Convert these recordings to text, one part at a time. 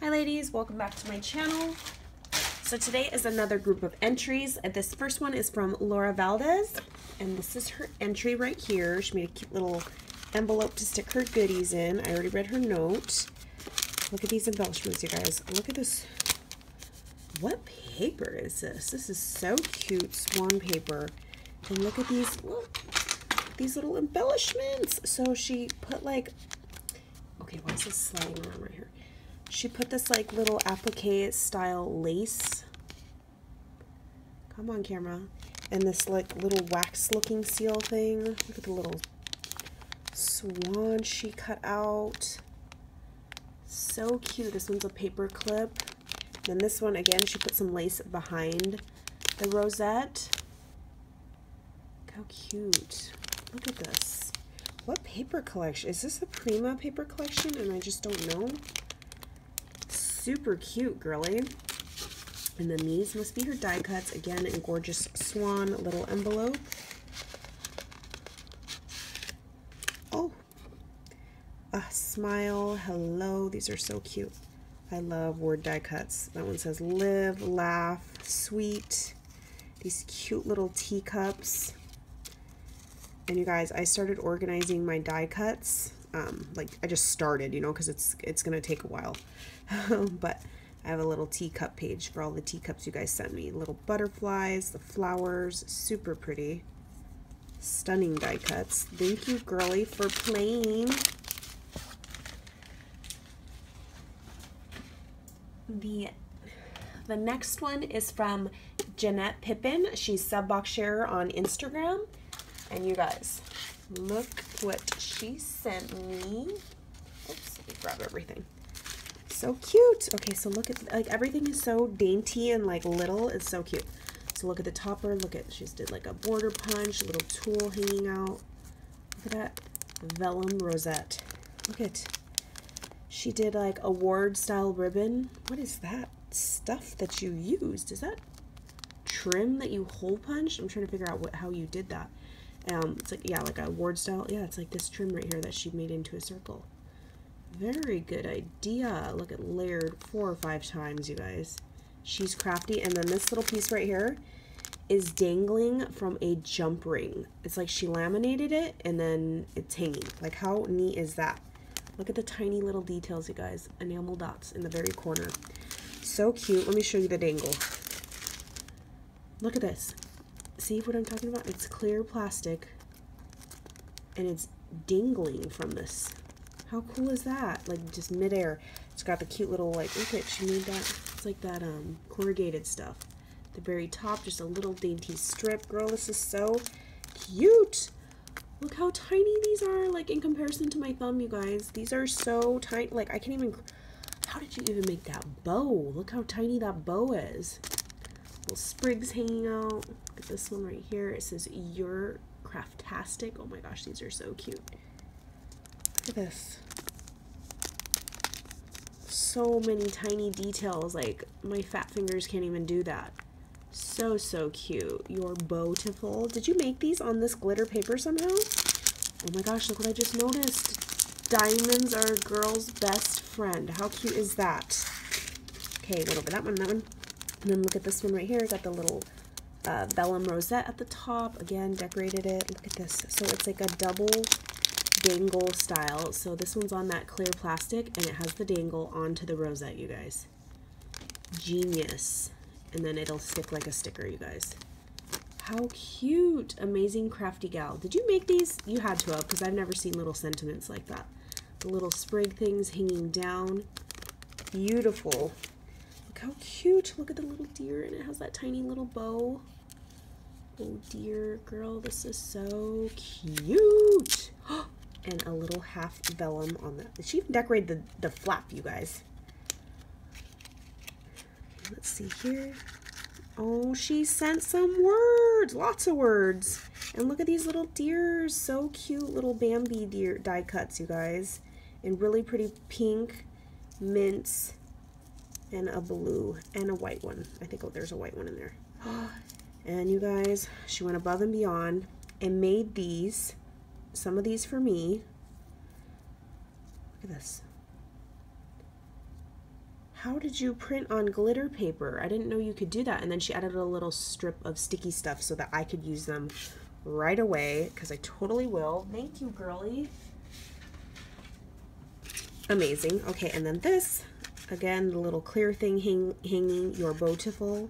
Hi ladies, welcome back to my channel. So today is another group of entries. This first one is from Laura Valdez, and this is her entry right here. She made a cute little envelope to stick her goodies in. I already read her note. Look at these embellishments, you guys. Look at this. What paper is this? This is so cute, swan paper. And look at these little embellishments. So she put like, okay, why is this sliding around right here? She put this like little applique style lace. Come on, camera. And this like little wax looking seal thing. Look at the little swan she cut out. So cute. This one's a paper clip. Then this one, again, she put some lace behind the rosette. Look how cute. Look at this. What paper collection? Is this a Prima paper collection and I just don't know? Super cute, girly. And then these must be her die cuts, again in gorgeous swan little envelope. Oh, a smile, hello. These are so cute. I love word die cuts. That one says live, laugh, sweet. These cute little teacups. And you guys, I started organizing my die cuts. Like I just started, you know, because it's gonna take a while. But I have a little teacup page for all the teacups you guys sent me. Little butterflies, the flowers, super pretty. Stunning die cuts. Thank you, girly, for playing. The next one is from Jeanette Pippin. She's Subbox Sharer on Instagram. And you guys, look what she sent me. Oops, let me grab everything. So cute. Okay, so look at, like, everything is so dainty and like little. It's so cute. So look at the topper. Look at, she's did like a border punch, a little tulle hanging out. Look at that vellum rosette. Look at, she did like a ward style ribbon. What is that stuff that you used? Is that trim that you hole punched? I'm trying to figure out how you did that. It's like, yeah, like a ward style. Yeah, it's like this trim right here that she made into a circle. Very good idea. Look at layered 4 or 5 times, you guys. She's crafty. And then this little piece right here is dangling from a jump ring. It's like she laminated it and then it's hanging. Like, how neat is that? Look at the tiny little details, you guys. Enamel dots in the very corner. So cute. Let me show you the dangle. Look at this. See what I'm talking about? It's clear plastic and it's dangling from this. How cool is that? Like just midair. It's got the cute little, like, look at, she made that. It's like that corrugated stuff. The very top, just a little dainty strip. Girl, this is so cute. Look how tiny these are, like in comparison to my thumb, you guys. These are so tiny. Like I can't even, how did you even make that bow? Look how tiny that bow is. Little sprigs hanging out. Look at this one right here. It says you're craftastic. Oh my gosh, these are so cute. Look at this. So many tiny details. Like my fat fingers can't even do that. So cute. You're beautiful. Did you make these on this glitter paper somehow? Oh my gosh, look what I just noticed. Diamonds are a girl's best friend. How cute is that? Okay, a little bit that one. And then look at this one right here. Got the little vellum rosette at the top. Again, decorated it. Look at this. So it's like a double dangle style. So this one's on that clear plastic and it has the dangle onto the rosette, you guys. Genius. And then it'll stick like a sticker, you guys. How cute. Amazing crafty gal. Did you make these? You had to have, because I've never seen little sentiments like that. The little sprig things hanging down. Beautiful. Look how cute. Look at the little deer, and it has that tiny little bow. Oh dear, girl, this is so cute. And a little half vellum on that. She even decorated the flap, you guys. Let's see here. Oh, she sent some words. Lots of words. And look at these little deers. So cute. Little Bambi deer die cuts, you guys. In really pretty pink, mints, and a blue, and a white one. I think, oh, there's a white one in there. And you guys, she went above and beyond and made these. Some of these for me. Look at this. How did you print on glitter paper? I didn't know you could do that. And then she added a little strip of sticky stuff so that I could use them right away, because I totally will. Thank you, girly. Amazing. Okay, and then this, again, the little clear thing hanging your beautiful.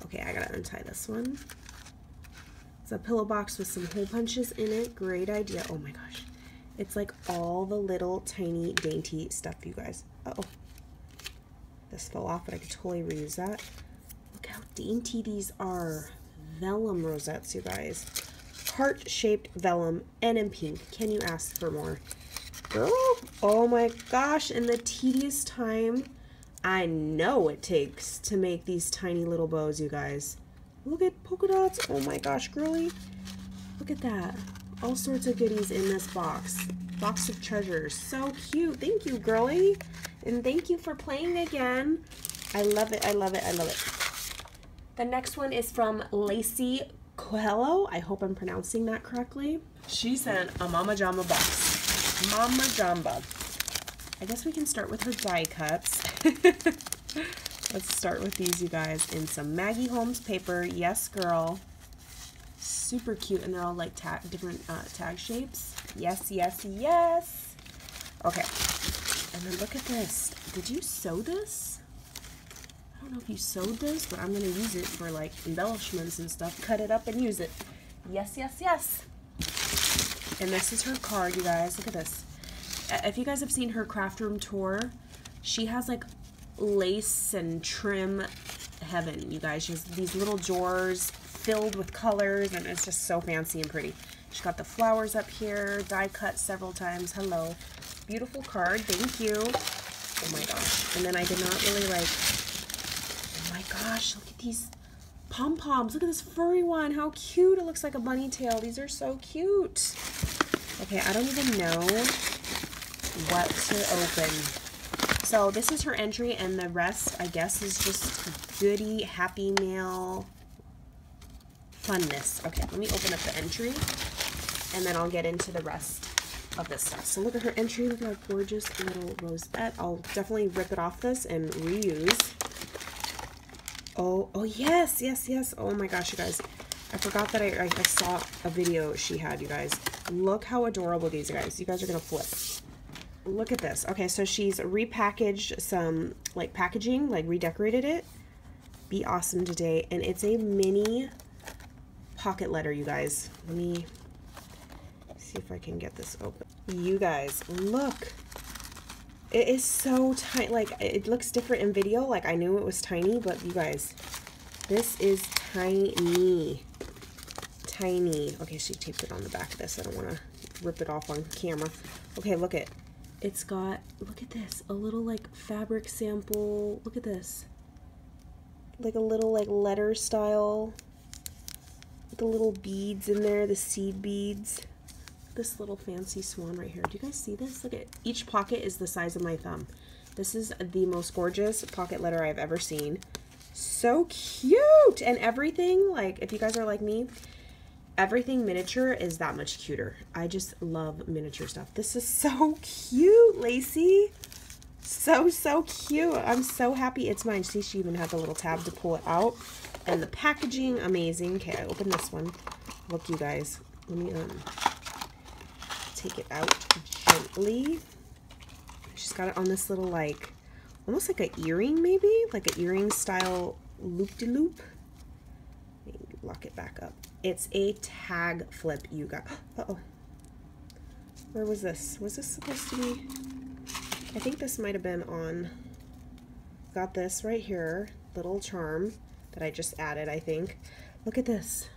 Okay, I gotta untie this one. It's a pillow box with some hole punches in it. Great idea. Oh my gosh. It's like all the little tiny dainty stuff, you guys. Uh-oh. This fell off, but I could totally reuse that. Look how dainty these are. Vellum rosettes, you guys. Heart-shaped vellum and in pink. Can you ask for more? Girl, oh my gosh, and the tedious time I know it takes to make these tiny little bows, you guys. Look at polka dots. Oh my gosh, girly. Look at that. All sorts of goodies in this box. Box of treasures. So cute. Thank you, girly. And thank you for playing again. I love it. I love it. I love it. The next one is from Lacey Coelho. I hope I'm pronouncing that correctly. She sent a Mama Jamba box. Mama Jamba. I guess we can start with her die cuts. Let's start with these, you guys, in some Maggie Holmes paper. Yes, girl. Super cute, and they're all like different tag shapes. Yes, yes, yes. Okay. And then look at this. Did you sew this? I don't know if you sewed this, but I'm going to use it for like embellishments and stuff. Cut it up and use it. Yes, yes, yes. And this is her card, you guys. Look at this. If you guys have seen her craft room tour, she has like lace and trim heaven, you guys. She has these little drawers filled with colors, and it's just so fancy and pretty. She's got the flowers up here, die cut several times. Hello. Beautiful card. Thank you. Oh my gosh. And then I did not really like, oh my gosh, look at these pom-poms. Look at this furry one. How cute. It looks like a bunny tail. These are so cute. Okay, I don't even know what to open. So this is her entry, and the rest, I guess, is just goody, happy mail funness. Okay, let me open up the entry, and then I'll get into the rest of this stuff. So look at her entry. Look at that gorgeous little rosette. I'll definitely rip it off this and reuse. Oh yes, yes, yes. Oh my gosh, you guys. I forgot that I saw a video she had, you guys. Look how adorable these are, guys. You guys are going to flip. Look at this. Okay, so she's repackaged some, like, packaging, like, redecorated it. Be awesome today. And it's a mini pocket letter, you guys. Let me see if I can get this open. You guys, look. It is so tiny. Like, it looks different in video. Like, I knew it was tiny, but you guys, this is tiny. Tiny. Okay, she taped it on the back of this. I don't want to rip it off on camera. Okay, look at. It's got, look at this, a little like fabric sample. Look at this. Like a little like letter style. The little beads in there, the seed beads. This little fancy swan right here. Do you guys see this? Look at, each pocket is the size of my thumb. This is the most gorgeous pocket letter I've ever seen. So cute! And everything, like, if you guys are like me, everything miniature is that much cuter. I just love miniature stuff. This is so cute, Lacey. So, so cute. I'm so happy it's mine. See, she even had the little tab to pull it out. And the packaging, amazing. Okay, I opened this one. Look, you guys. Let me take it out gently. She's got it on this little, like, almost like an earring, maybe? Like an earring style loop-de-loop. Maybe lock it back up. It's a tag flip, you got. Uh-oh. Where was this? Was this supposed to be? I think this might have been on. Got this right here. Little charm that I just added, I think. Look at this.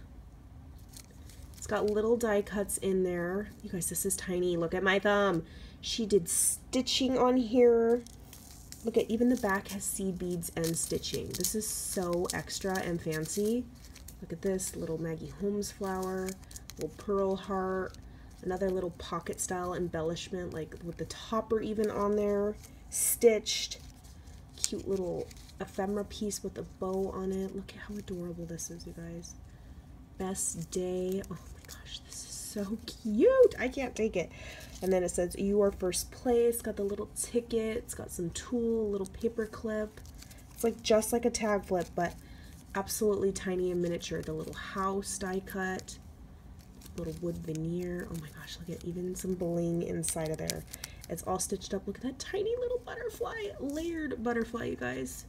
It's got little die cuts in there. You guys, this is tiny. Look at my thumb. She did stitching on here. Look at, even the back has seed beads and stitching. This is so extra and fancy. Look at this little Maggie Holmes flower, little pearl heart, another little pocket style embellishment, like with the topper even on there, stitched, cute little ephemera piece with a bow on it. Look at how adorable this is, you guys. Best day. Oh my gosh, this is so cute. I can't take it. And then it says, you are first place. Got the little ticket. It's got some tulle, little paper clip. It's like just like a tag flip, but absolutely tiny and miniature. The little house die cut. Little wood veneer. Oh my gosh, look at even some bling inside of there. It's all stitched up. Look at that tiny little butterfly, layered butterfly, you guys.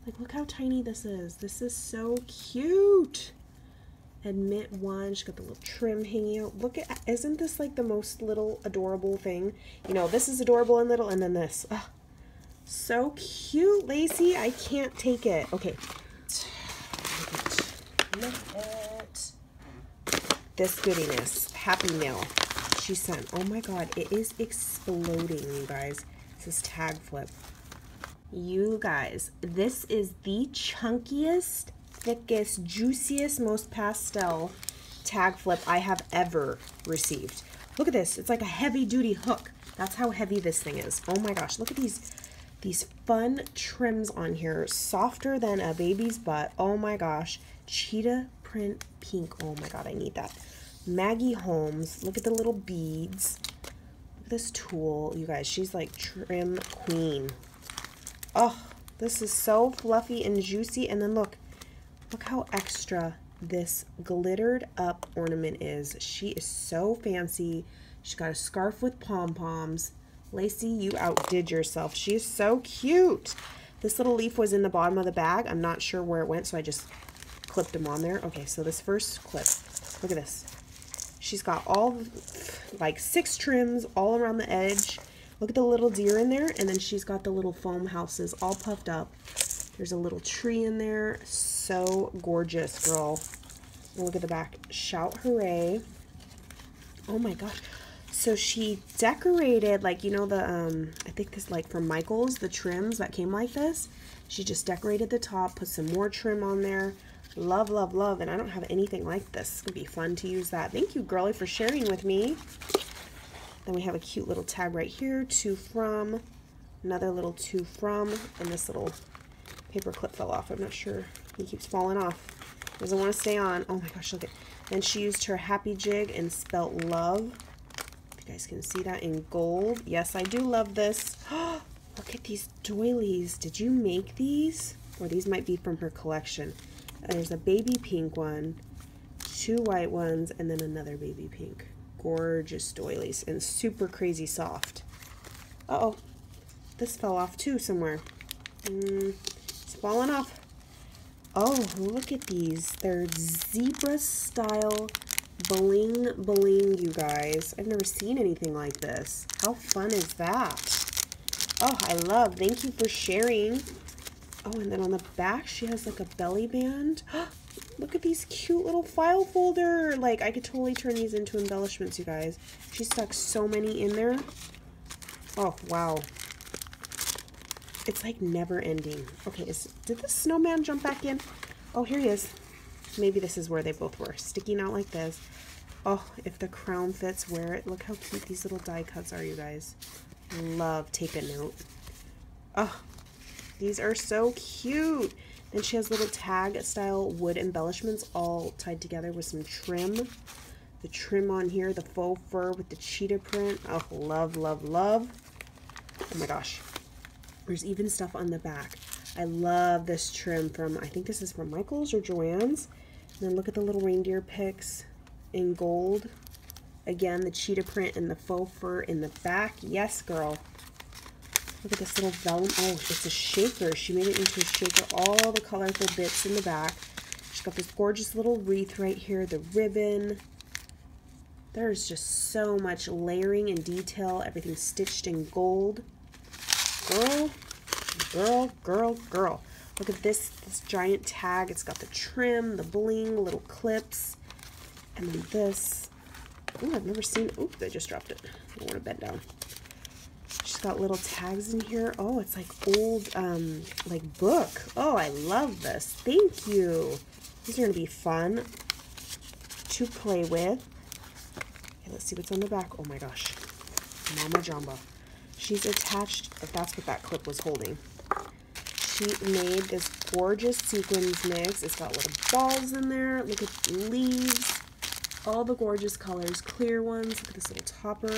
Like, look how tiny this is. This is so cute. Admit one. She's got the little trim hanging out. Look at, isn't this like the most little adorable thing? You know, this is adorable and little, and then this. Oh, so cute, Lacey. I can't take it. Okay. Look at this goodiness. Happy Mail. She sent. Oh my god, it is exploding, you guys. This is tag flip. You guys, this is the chunkiest, thickest, juiciest, most pastel tag flip I have ever received. Look at this. It's like a heavy duty hook. That's how heavy this thing is. Oh my gosh, look at these fun trims on here. Softer than a baby's butt. Oh my gosh. Cheetah print pink. Oh my god, I need that. Maggie Holmes. Look at the little beads. Look at this tulle. You guys, she's like trim queen. Oh, this is so fluffy and juicy. And then look how extra this glittered up ornament is. She is so fancy. She's got a scarf with pom-poms. Lacey, you outdid yourself. She is so cute. This little leaf was in the bottom of the bag. I'm not sure where it went, so I just clipped them on there. Okay, so this first clip, look at this. She's got all like 6 trims all around the edge. Look at the little deer in there, and then she's got the little foam houses all puffed up. There's a little tree in there. So gorgeous, girl. And look at the back. Shout hooray. Oh my gosh. So she decorated, like, you know, the, I think this, like, from Michael's, the trims that came like this. She just decorated the top, put some more trim on there. Love, love, love. And I don't have anything like this. It's going to be fun to use that. Thank you, girlie, for sharing with me. Then we have a cute little tag right here. To from. Another little to from. And this little paper clip fell off. I'm not sure. He keeps falling off. Doesn't want to stay on. Oh my gosh, look at. Then she used her happy jig and spelt love. If you guys can see that in gold. Yes, I do love this. Look at these doilies. Did you make these? Or these might be from her collection. There's a baby pink one, 2 white ones, and then another baby pink. Gorgeous doilies and super crazy soft. Uh-oh. This fell off too somewhere. It's falling off. Oh, look at these. They're zebra style bling bling, you guys. I've never seen anything like this. How fun is that? Oh, I love. Thank you for sharing. Oh, and then on the back, she has like a belly band. Look at these cute little file folder. Like, I could totally turn these into embellishments, you guys. She stuck so many in there. Oh, wow. It's like never ending. Okay, did the snowman jump back in? Oh, here he is. Maybe this is where they both were. Sticking out like this. Oh, if the crown fits, wear it. Look how cute these little die cuts are, you guys. Love. Take a note. Oh, these are so cute. Then she has little tag style wood embellishments all tied together with some trim. The trim on here, the faux fur with the cheetah print. Oh, love, love, love. Oh my gosh. There's even stuff on the back. I love this trim from, I think this is from Michael's or Joann's. And then look at the little reindeer pics in gold. Again, the cheetah print and the faux fur in the back. Yes, girl. Look at this little vellum. Oh, it's a shaker. She made it into a shaker. All the colorful bits in the back. She's got this gorgeous little wreath right here. The ribbon. There's just so much layering and detail. Everything stitched in gold. Girl, girl, girl, girl. Look at this giant tag. It's got the trim, the bling, little clips. And then this. Oh, I've never seen. Oops, I just dropped it. I don't want to bend down. She's got little tags in here. Oh, it's like old, like book. Oh, I love this. Thank you. These are going to be fun to play with. Okay, let's see what's on the back. Oh my gosh. Mama Jamba. She's attached, if that's what that clip was holding. She made this gorgeous sequins mix. It's got little balls in there. Look at the leaves. All the gorgeous colors, clear ones. Look at this little topper.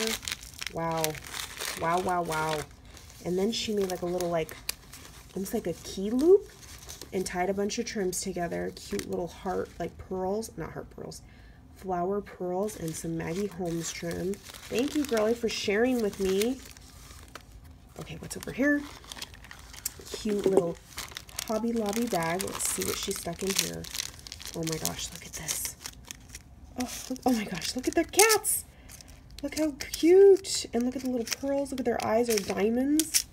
Wow. Wow, wow, wow. And then she made like a little, like, almost like a key loop and tied a bunch of trims together. Cute little heart, like pearls, not heart pearls, flower pearls, and some Maggie Holmes trim. Thank you, girlie, for sharing with me. Okay, what's over here? Cute little Hobby Lobby bag. Let's see what she stuck in here. Oh my gosh, look at this. Oh my gosh, look at the cats. Look how cute. And look at the little pearls. Look at their eyes are diamonds.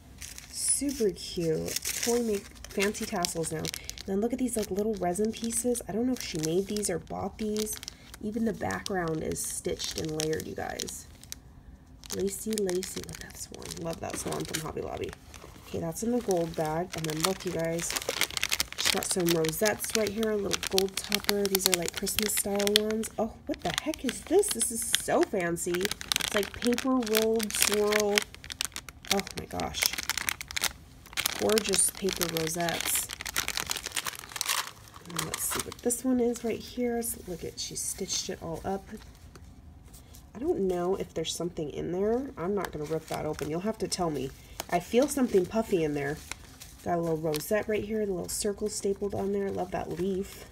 Super cute. Totally make fancy tassels now. And then look at these like little resin pieces. I don't know if she made these or bought these. Even the background is stitched and layered, you guys. Lacy, lacy. Look at that swan. Love that swan from Hobby Lobby. Okay, that's in the gold bag. And then look, you guys. She's got some rosettes right here. A little gold topper. These are like Christmas style ones. Oh, what the heck is this? This is so fancy. It's like paper rolled swirl. Oh my gosh. Gorgeous paper rosettes. And let's see what this one is right here. So look at, she stitched it all up. I don't know if there's something in there. I'm not going to rip that open. You'll have to tell me. I feel something puffy in there. Got a little rosette right here, the little circle stapled on there. I love that leaf.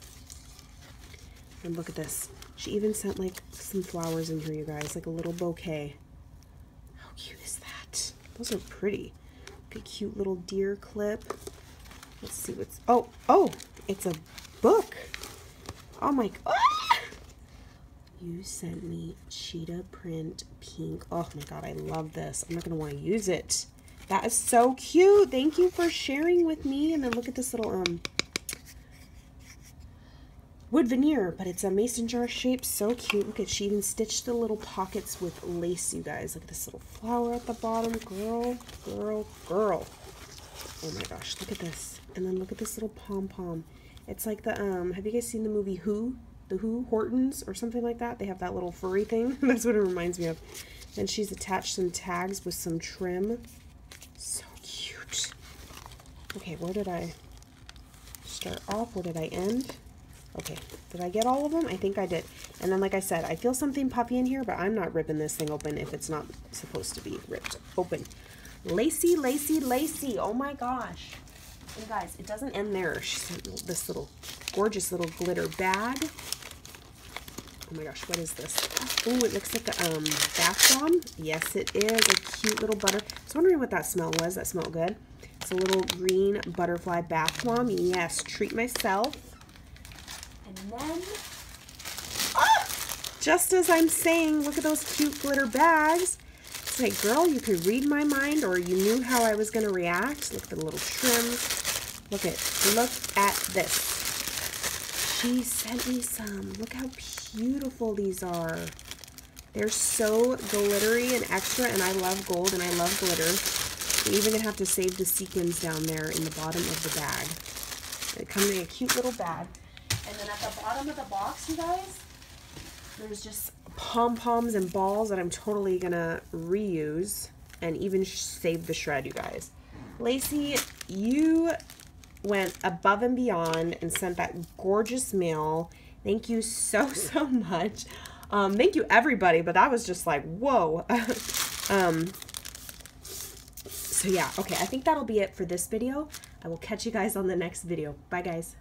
And look at this. She even sent like some flowers in here, you guys, like a little bouquet. How cute is that? Those are pretty. Look at cute little deer clip. Let's see what's, oh, it's a book. Oh my, You sent me cheetah print pink. Oh my god, I love this. I'm not going to want to use it. That is so cute. Thank you for sharing with me. And then look at this little wood veneer, but it's a mason jar shape. So cute. Look at, she even stitched the little pockets with lace, you guys. Look at this little flower at the bottom. Girl, girl, girl. Oh my gosh, look at this. And then look at this little pom-pom. It's like the, have you guys seen the movie Who? The Who? Hortons or something like that? They have that little furry thing. That's what it reminds me of. And she's attached some tags with some trim. So cute. Okay, where did I start off? Where did I end? Okay, did I get all of them? I think I did. And then, like I said, I feel something puffy in here, but I'm not ripping this thing open if it's not supposed to be ripped open. Lacy, lacy, lacy. Oh my gosh. And guys, it doesn't end there. She sent this little gorgeous little glitter bag. Oh my gosh, what is this? Oh, it looks like a bath bomb. Yes, it is. A cute little butter. I was wondering what that smell was. That smelled good. It's a little green butterfly bath bomb. Yes, treat myself. And then, just as I'm saying, look at those cute glitter bags. It's like, girl, you could read my mind, or you knew how I was going to react. Look at the little trims. Look at this. She sent me some. Look how beautiful these are. They're so glittery and extra, and I love gold and I love glitter. You're even going to have to save the sequins down there in the bottom of the bag. It comes in a cute little bag. And then at the bottom of the box, you guys, there's just pom-poms and balls that I'm totally going to reuse and even save the shred, you guys. Lacey, you went above and beyond and sent that gorgeous mail. Thank you so, so much. Thank you, everybody, but that was just like, whoa. So yeah, okay, I think that'll be it for this video. I will catch you guys on the next video. Bye, guys.